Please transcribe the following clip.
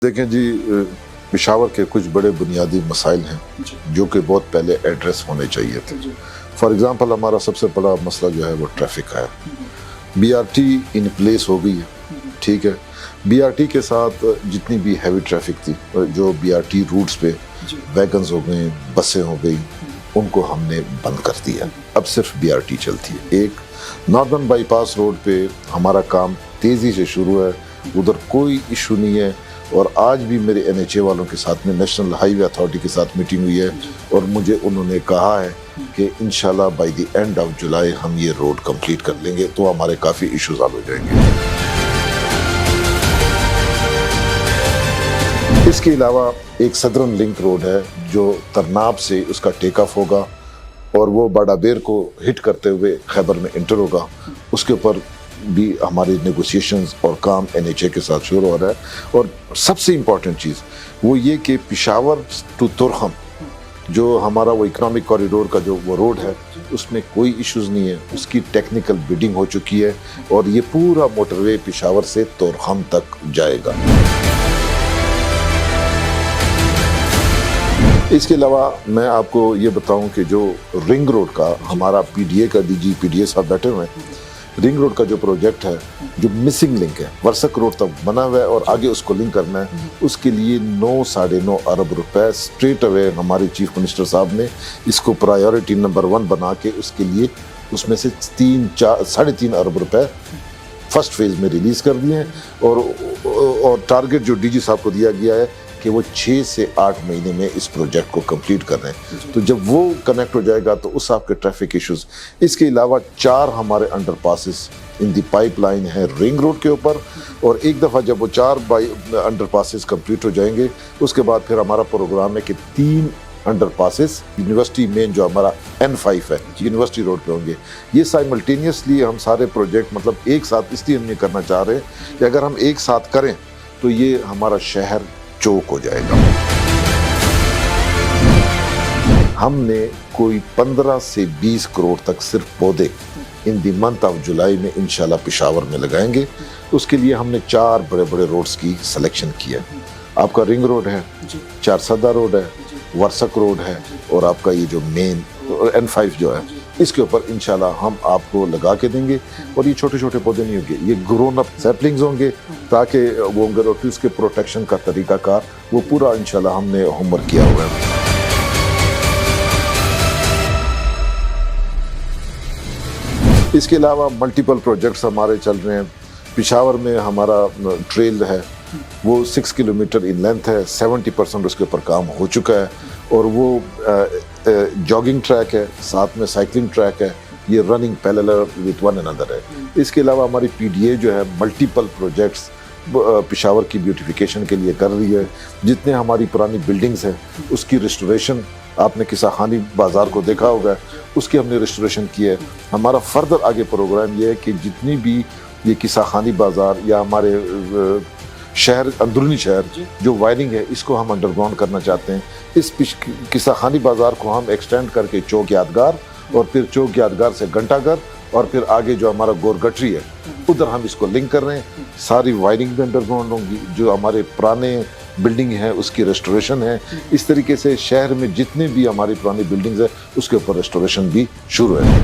دیکھیں جی، پشاور کے کچھ بڑے بنیادی مسائل ہیں جو کہ بہت پہلے ایڈریس ہونے چاہیے تھے۔ فار ایگزامپل ہمارا سب سے بڑا مسئلہ جو ہے وہ ٹریفک ہے۔ B R T in place ہو گئی ہے، ٹھیک ہے۔ بی آر ٹی کے ساتھ جتنی بھی ہیوی ٹریفک تھی، جو بی آر ٹی روٹس پہ ویگنز ہو گئے، بسیں ہو گئی، ان کو ہم نے بند کر دیا۔ اب صرف بی آر ٹی چلتی ہے۔ ایک ناردرن بائی پاس روڈ پہ ہمارا کام تیزی سے شروع ہے، ادھر کوئی ایشو نہیں ہے، اور آج بھی میرے این ایچ اے والوں کے ساتھ میں نیشنل ہائی وے اتھارٹی کے ساتھ میٹنگ ہوئی ہے، اور مجھے انہوں نے کہا ہے کہ انشاءاللہ by the end of July ہم یہ روڈ کمپلیٹ کر لیں گے، تو ہمارے کافی ایشوز حل ہو جائیں گے۔ اس کے علاوہ ایک صدرن لنک روڈ ہے جو ترناب سے اس کا ٹیک آف ہوگا اور وہ باڈا بیر کو ہٹ کرتے ہوئے خیبر میں انٹر ہوگا۔ اس کے اوپر بھی ہماری نیگوسیشنز اور کام این ایچ اے کے ساتھ شروع ہو رہا ہے۔ اور سب سے امپورٹنٹ چیز وہ یہ کہ پشاور ٹو تورخم جو ہمارا وہ اکنامک کوریڈور کا جو وہ روڈ ہے، اس میں کوئی ایشوز نہیں ہے، اس کی ٹیکنیکل بڈنگ ہو چکی ہے، اور یہ پورا موٹر وے پشاور سے تورخم تک جائے گا۔ اس کے علاوہ میں آپ کو یہ بتاؤں کہ جو رنگ روڈ کا ہمارا پی ڈی اے کا D G P D A صاحب بیٹھے ہوئے ہیں، رنگ روڈ کا جو پروجیکٹ ہے، جو مسنگ لنک ہے، ورسک روڈ تک بنا ہوا ہے اور آگے اس کو لنک کرنا ہے، اس کے لیے 9.5 ارب روپے اسٹریٹ اوے ہمارے چیف منسٹر صاحب نے اس کو پرائیورٹی نمبر 1 بنا کے اس کے لیے اس میں سے 3.5 ارب روپے فرسٹ فیز میں ریلیز کر دیے ہیں، اور ٹارگٹ جو ڈی جی صاحب کو دیا گیا ہے کہ وہ 6 سے 8 مہینے میں اس پروجیکٹ کو کمپلیٹ کر رہے ہیں۔ تو جب وہ کنیکٹ ہو جائے گا تو اس آپ کے ٹریفک ایشوز، اس کے علاوہ 4 ہمارے انڈر پاسز ان دی پائپ لائن ہے رنگ روڈ کے اوپر، اور ایک دفعہ جب وہ 4 انڈر پاسز کمپلیٹ ہو جائیں گے، اس کے بعد پھر ہمارا پروگرام ہے کہ 3 انڈر پاسز یونیورسٹی مین جو ہمارا N5 ہے، یونیورسٹی روڈ پہ ہوں گے۔ یہ سائملٹینیسلی ہم سارے پروجیکٹ مطلب ایک ساتھ اس لیے ہم یہ کرنا چاہ رہے ہیں کہ اگر ہم ایک ساتھ کریں تو یہ ہمارا شہر چوک ہو جائے گا۔ ہم نے کوئی 15 سے 20 کروڑ تک صرف پودے ان دی منتھ آف جولائی میں انشاءاللہ پشاور میں لگائیں گے۔ اس کے لیے ہم نے 4 بڑے بڑے روڈز کی سلیکشن کی ہے۔ آپ کا رنگ روڈ ہے، چارسدہ روڈ ہے، ورسک روڈ ہے، اور آپ کا یہ جو مین N5 جو ہے، اس کے اوپر انشاءاللہ ہم آپ کو لگا کے دیں گے۔ اور یہ چھوٹے چھوٹے پودے نہیں ہوں گے، یہ گرون اپ سیپلنگز ہوں گے، تاکہ وہ ہوں گے، اور اس کے پروٹیکشن کا طریقہ کار وہ پورا انشاءاللہ ہم نے ہوم ورک کیا ہوا ہے۔ اس کے علاوہ ملٹیپل پروجیکٹس ہمارے چل رہے ہیں۔ پشاور میں ہمارا ٹریل ہے، وہ 6 کلومیٹر ان لینتھ ہے، 70% اس کے اوپر کام ہو چکا ہے، اور وہ جاگنگ ٹریک ہے، ساتھ میں سائیکلنگ ٹریک ہے، یہ running parallel with one another ہے۔ اس کے علاوہ ہماری پی ڈی اے جو ہے ملٹیپل پروجیکٹس پشاور کی بیوٹیفیکیشن کے لیے کر رہی ہے۔ جتنے ہماری پرانی بلڈنگز ہیں اس کی ریسٹوریشن، آپ نے قصہ خانی بازار کو دیکھا ہوگا، اس کی ہم نے ریسٹوریشن کی ہے۔ ہمارا فردر آگے پروگرام یہ ہے کہ جتنی بھی یہ قصہ خانی بازار یا ہمارے شہر اندرونی شہر جو وائرنگ ہے، اس کو ہم انڈر گراؤنڈ کرنا چاہتے ہیں۔ اس قصہ خانی بازار کو ہم ایکسٹینڈ کر کے چوک یادگار، اور پھر چوک یادگار سے گھنٹہ گھر، اور پھر آگے جو ہمارا گور گٹری ہے ادھر ہم اس کو لنک کر رہے ہیں۔ ساری وائرنگ بھی انڈر گراؤنڈ ہوں گی، جو ہمارے پرانے بلڈنگ ہے اس کی ریسٹوریشن ہے۔ اس طریقے سے شہر میں جتنے بھی ہماری پرانی بلڈنگز ہیں اس کے اوپر ریسٹوریشن بھی شروع ہے۔